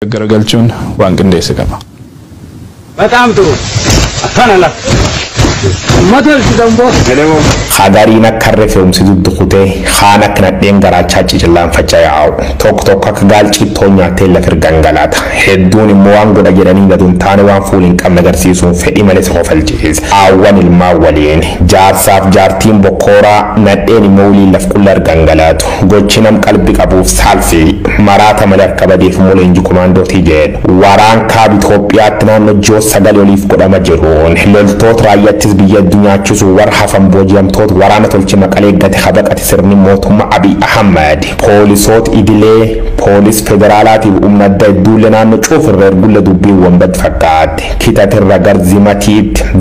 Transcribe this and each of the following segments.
ገረገልቹን ዋንቅንዴ ስከማ በጣም ጥሩ አታናላ መተል ሲደምቦ ሄሎ ኻዳሪና ከረፈውም ሲዱ ድኹቴ ኻና ከነደን ገራቻ ጭጭላን ፈጫያው ቶክ ከጋልጪ ቶኛቴ ለፍርጋንጋላት ሄዱን ሞዋን ጎዳ ጀደኒ ለዱን ታነዋን ፉሊን ቀም ነገር ሲሱ ፈዲ መለስ ሆፈልጪስ አወን ልማወሊን ጃርሳፍ ጃርቲን ቦኮራ ነደን ሞውሊ ለፍቁለር ጋንጋላት ጎችነም ቀልብ ቀቡፍ ሳልፊ ማራተ መለር ከበዴፍ ሞለ እንጂ ኮማንዶ ቲጀል ዋራን ካብ ኢትዮጵያ ትናን ጆ ሰጋል ዮሊፍ ቆዳ መጀሮን ለልቶት ራያት بيا الدنيا تشوف ورها فمبوجيم توت ورانا تلتي مقالي قد خبقت سرني موتهم أبي أحمد بوليسوت إدلي بوليس فدرالات الأمنا دولنا نشوف الرجل دوبي ومبد فقط كتات الرجال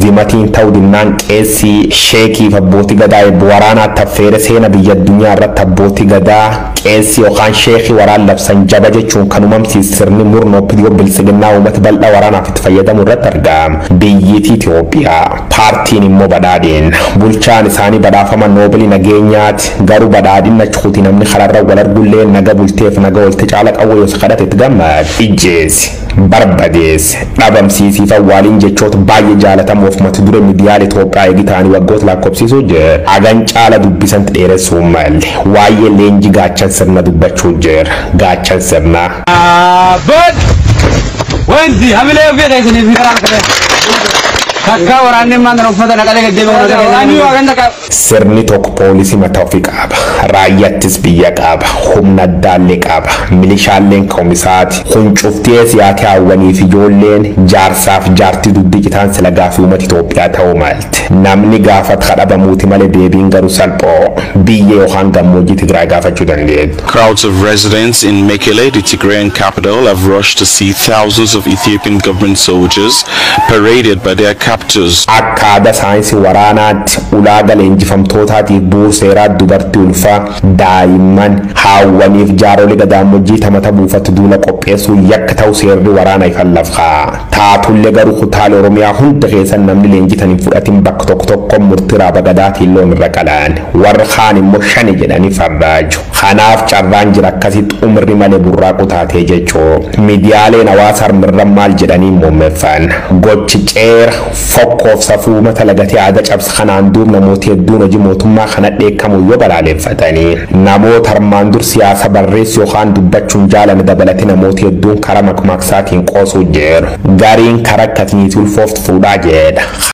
زماتين تود النان كيسي شيكي فبوتي قدا بورانا تفيرس هنا بيا الدنيا رت بوتي قدا كيسي وخان شيخي ورا لبسن جبجة شون كانوا ممسي سرني مرنو بديو بالسجنا ومتبلع ورانا في تفيدا مرت ترجم بيتي إثيوبيا بارتين مبادين بولشان ساني بدا فما نوبلي نجينيات غارو بدادين نشخوتي نمني خلال ولا رجولين نجا بولتيف نجا ولتجعلك أول يسخدت تجمد إجز برباديس نبام سيسي فوالين جتشوت باي جالة موفمة دور مديالي توقع يجتاني وقوت لاكوبسي سوجر أغانج على دوبسنت إيرس ومال واي لينجي غاتشان سرنا دوباتشوجر غاتشان سرنا بد وينزي هملي في غيثني في غرام كده Kakak orang ni mana nak faham nak kalau dia orang ni orang nak. Serni tok polisi mataufi kaba, rakyat tisbiya kaba, humna dalle kaba, milishalen komisat, hunchufti siati awani fijolen, jarsaf jarti duddi kitan selagafi umat Ethiopia taumalt. Namni gafat khadaba muti male debin garu salpo, biye ohan gamoji Tigray gafat judan led. Crowds of residents in Mekele, the Tigrayan capital, have rushed to see thousands of Ethiopian government soldiers paraded by their captors. Akkada saayinsi waraanaatti ulaaga leenjifamtootaatiif buuseeraa dubartii ulfaa daa'imman haawwaniif jaarolee gadaamojjii tamata buufatu duula qopheessuu yakka ta'u seerri waraana ifan lafaa taatullee garuu kutaalee oromiyaa hunda keessan namni leenjitan hin fudhatin bakka tokko murtiraa bagadaatiin loon irra qalaan warra kaan immoo shani jedhanii fardaaju kanaaf carraan jira akkasitti umri malee burraaqu taatee jechoo miidiyaaleen hawaasa harmirran maal jedhanii muummeeffan gochi ceera fokkoof safuu mata lagati aada cabs khanaan duub namooti hedduun hojii mootummaa kana dheekkamuu yoo balaaleffatanii namoota armaan dur siyaasa barreessu yookaan dubbachuun jaalala dabalate namooti hedduun karaa makmaksaatiin qoosuu jeeru gariin karaa akkasniitii ulfooftu fuudhaa jedha.